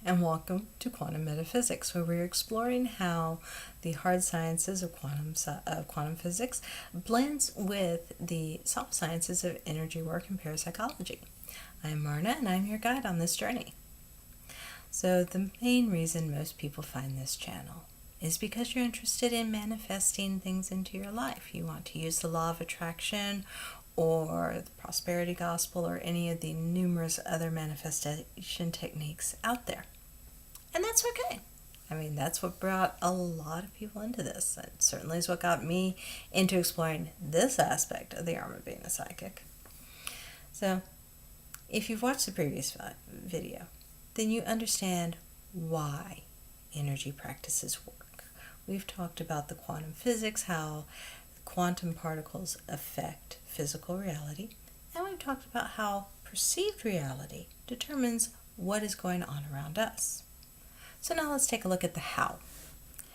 and welcome to Quantum Metaphysics, where we're exploring how the hard sciences of quantum physics blends with the soft sciences of energy work and parapsychology. I'm Marna, and I'm your guide on this journey. So the main reason most people find this channel is because you're interested in manifesting things into your life. You want to use the law of attraction or the prosperity gospel or any of the numerous other manifestation techniques out there. And that's okay. I mean, that's what brought a lot of people into this. It certainly is what got me into exploring this aspect of the arm of being a psychic. So, if you've watched the previous video, then you understand why energy practices work. We've talked about the quantum physics, how quantum particles affect physical reality, and we've talked about how perceived reality determines what is going on around us. So now let's take a look at the how.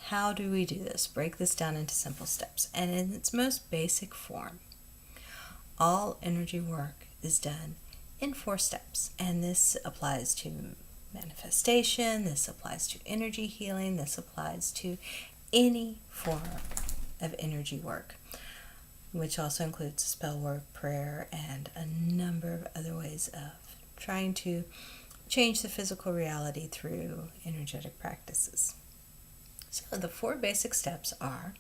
How do we do this? Break this down into simple steps. And in its most basic form, all energy work is done in 4 steps. And this applies to manifestation, this applies to energy healing, this applies to any form of energy work, which also includes spell work, prayer, and a number of other ways of trying to change the physical reality through energetic practices. So the 4 basic steps are: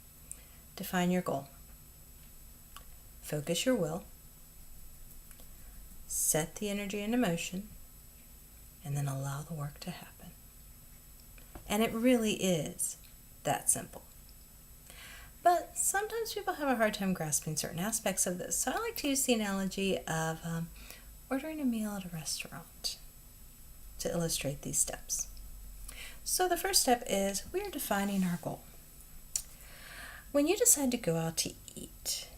define your goal, focus your will, set the energy into motion, and then allow the work to happen. And it really is that simple. But sometimes people have a hard time grasping certain aspects of this. So I like to use the analogy of ordering a meal at a restaurant to illustrate these steps. So the first step is we are defining our goal. When you decide to go out to eat,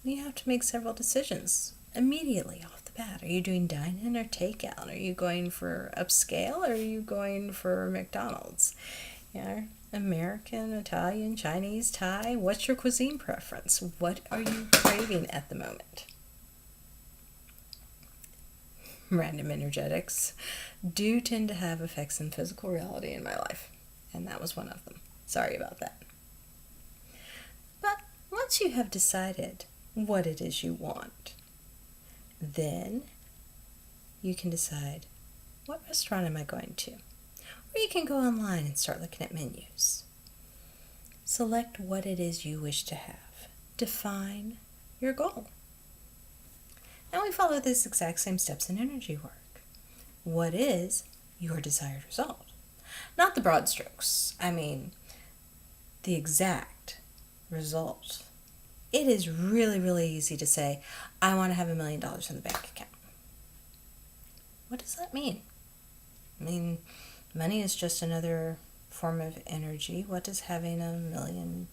you have to make several decisions immediately off the bat. Are you doing dine-in or takeout? Are you going for upscale or are you going for McDonald's? American, Italian, Chinese, Thai. What's your cuisine preference? What are you craving at the moment? Random energetics do tend to have effects in physical reality in my life, and that was one of them. Sorry about that. But once you have decided what it is you want, then you can decide, what restaurant am I going to? Or you can go online and start looking at menus. Select what it is you wish to have. Define your goal. Now we follow these exact same steps in energy work. What is your desired result? Not the broad strokes. I mean, the exact result. It is really, really easy to say, I want to have $1 million in the bank account. What does that mean? I mean, money is just another form of energy. What does having $1 million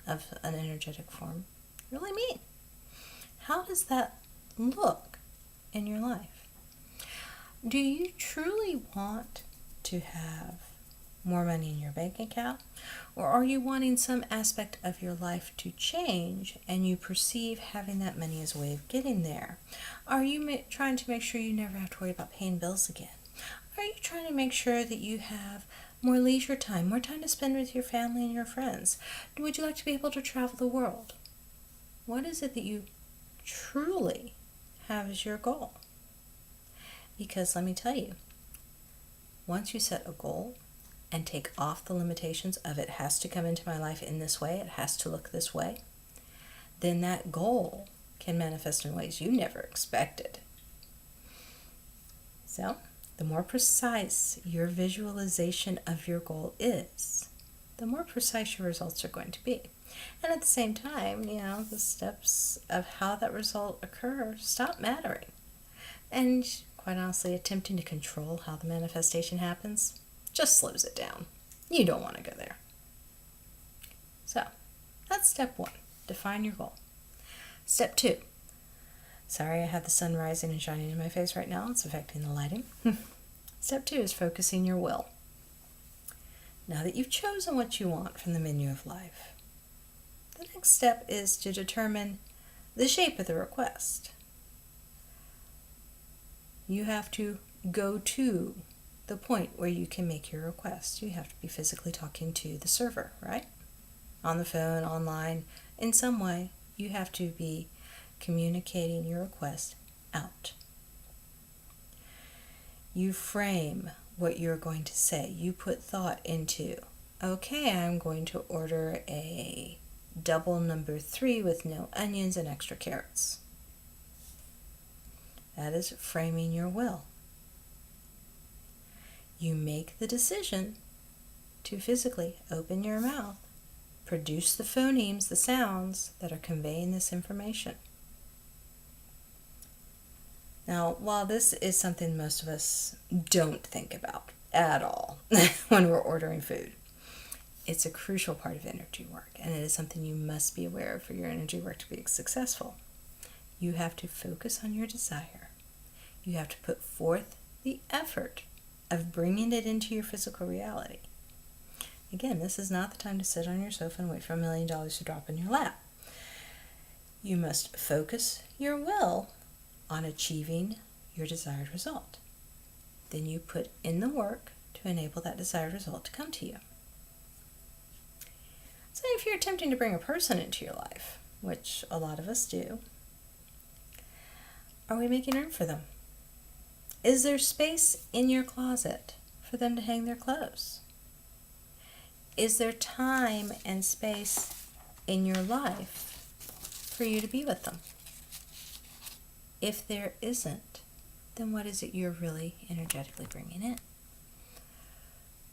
of an energetic form really mean? How does that look in your life? Do you truly want to have more money in your bank account? Or are you wanting some aspect of your life to change and you perceive having that money as a way of getting there? Are you trying to make sure you never have to worry about paying bills again? Are you trying to make sure that you have more leisure time, more time to spend with your family and your friends? Would you like to be able to travel the world? What is it that you truly have as your goal? Because let me tell you, once you set a goal and take off the limitations of it has to come into my life in this way, it has to look this way, then that goal can manifest in ways you never expected. So, the more precise your visualization of your goal is, the more precise your results are going to be. And at the same time, the steps of how that result occurs stop mattering. And quite honestly, attempting to control how the manifestation happens just slows it down. You don't want to go there. So, that's step 1. Define your goal. Step 2. Sorry, I have the sun rising and shining in my face right now. It's affecting the lighting. Step 2 is focusing your will. Now that you've chosen what you want from the menu of life, the next step is to determine the shape of the request. You have to go to the point where you can make your request, you have to be physically talking to the server, right? On the phone, online, in some way, you have to be communicating your request out. You frame what you're going to say. You put thought into, okay, I'm going to order a double number 3 with no onions and extra carrots. That is framing your will. You make the decision to physically open your mouth, produce the phonemes, the sounds that are conveying this information. Now, while this is something most of us don't think about at all when we're ordering food, it's a crucial part of energy work, and it is something you must be aware of for your energy work to be successful. You have to focus on your desire. You have to put forth the effort of bringing it into your physical reality. Again, this is not the time to sit on your sofa and wait for $1 million to drop in your lap. You must focus your will on achieving your desired result. Then you put in the work to enable that desired result to come to you. So if you're attempting to bring a person into your life, which a lot of us do, are we making room for them? Is there space in your closet for them to hang their clothes? Is there time and space in your life for you to be with them? If there isn't, then what is it you're really energetically bringing in?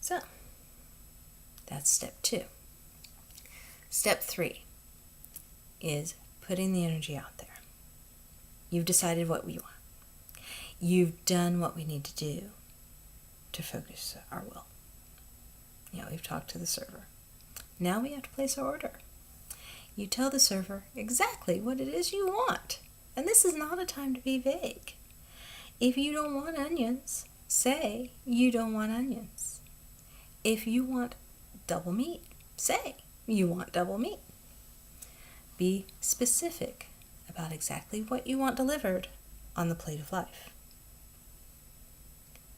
So, that's step 2. Step 3 is putting the energy out there. You've decided what we want. You've done what we need to do to focus our will. We've talked to the server. Now we have to place our order. You tell the server exactly what it is you want. And this is not a time to be vague. If you don't want onions, say you don't want onions. If you want double meat, say you want double meat. Be specific about exactly what you want delivered on the plate of life.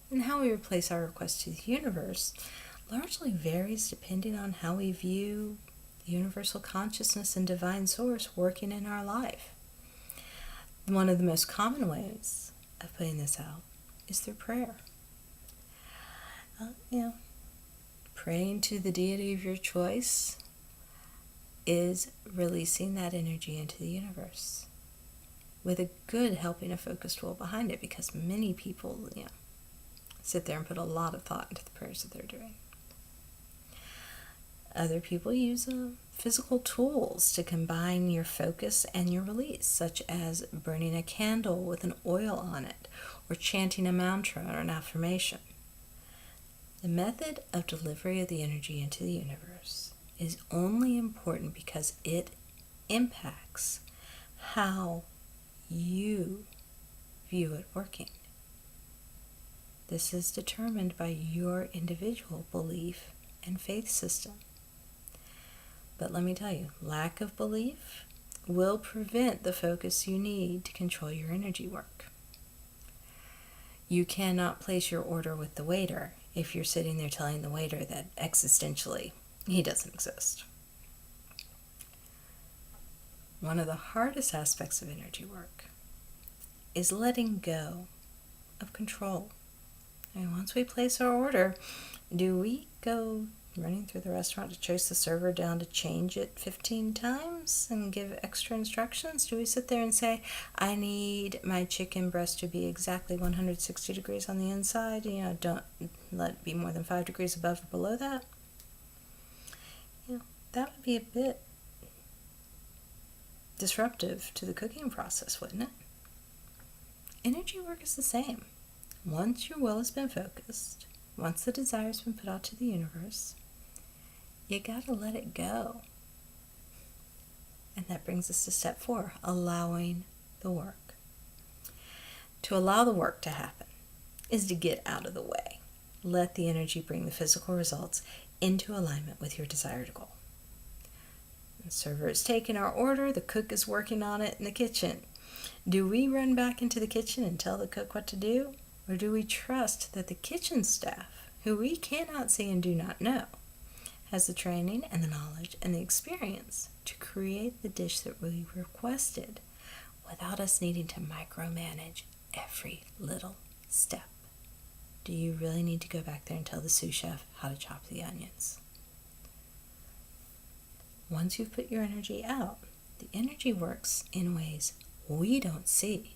And how we place our request to the universe largely varies depending on how we view the universal consciousness and divine source working in our life. One of the most common ways of putting this out is through prayer. Praying to the deity of your choice is releasing that energy into the universe with a good helping, a focused will behind it, because many people, sit there and put a lot of thought into the prayers that they're doing. Other people use physical tools to combine your focus and your release, such as burning a candle with an oil on it, or chanting a mantra or an affirmation. The method of delivery of the energy into the universe is only important because it impacts how you view it working. This is determined by your individual belief and faith system. But let me tell you, lack of belief will prevent the focus you need to control your energy work. You cannot place your order with the waiter if you're sitting there telling the waiter that existentially he doesn't exist. One of the hardest aspects of energy work is letting go of control. And once we place our order, do we go running through the restaurant to chase the server down to change it 15 times and give extra instructions? Do we sit there and say, I need my chicken breast to be exactly 160 degrees on the inside, don't let it be more than 5 degrees above or below that? That would be a bit disruptive to the cooking process, wouldn't it? Energy work is the same. Once your will has been focused, once the desire has been put out to the universe, you gotta let it go. And that brings us to step 4, allowing the work. To allow the work to happen is to get out of the way. Let the energy bring the physical results into alignment with your desired goal. The server is taking our order, the cook is working on it in the kitchen. Do we run back into the kitchen and tell the cook what to do? Or do we trust that the kitchen staff, who we cannot see and do not know, has the training and the knowledge and the experience to create the dish that we requested without us needing to micromanage every little step? Do you really need to go back there and tell the sous chef how to chop the onions? Once you've put your energy out, the energy works in ways we don't see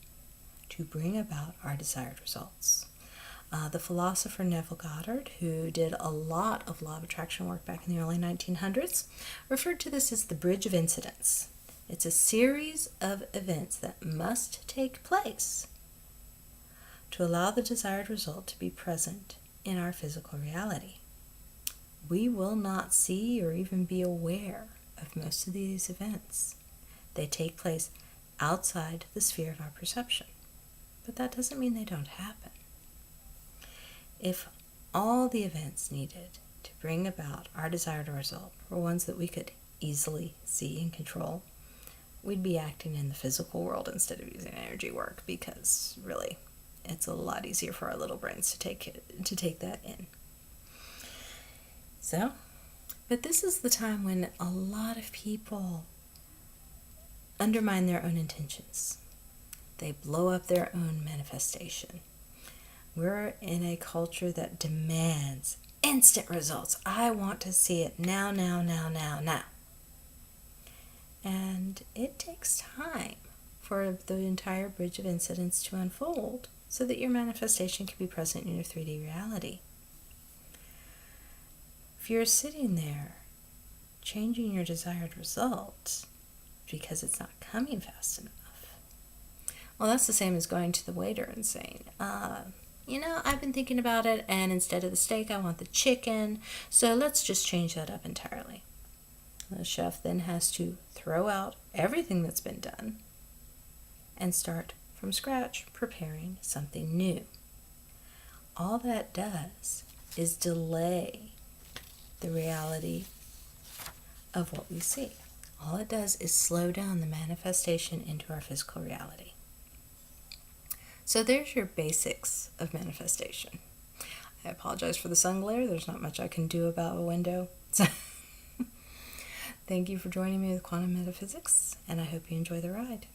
to bring about our desired results. The philosopher Neville Goddard, who did a lot of law of attraction work back in the early 1900s, referred to this as the bridge of incidents. It's a series of events that must take place to allow the desired result to be present in our physical reality. We will not see or even be aware of most of these events. They take place outside the sphere of our perception, but that doesn't mean they don't happen. If all the events needed to bring about our desired result were ones that we could easily see and control, we'd be acting in the physical world instead of using energy work, because really, it's a lot easier for our little brains to take that in. So, but this is the time when a lot of people undermine their own intentions. They blow up their own manifestation. We're in a culture that demands instant results. I want to see it now, now, now, now, now. And it takes time for the entire bridge of incidents to unfold so that your manifestation can be present in your 3D reality. If you're sitting there changing your desired result because it's not coming fast enough, well, that's the same as going to the waiter and saying, I've been thinking about it, and instead of the steak, I want the chicken, so let's just change that up entirely. The chef then has to throw out everything that's been done and start from scratch preparing something new. All that does is delay the reality of what we see. All it does is slow down the manifestation into our physical reality. So there's your basics of manifestation. I apologize for the sun glare. There's not much I can do about a window. Thank you for joining me with Quantum Metaphysics, and I hope you enjoy the ride.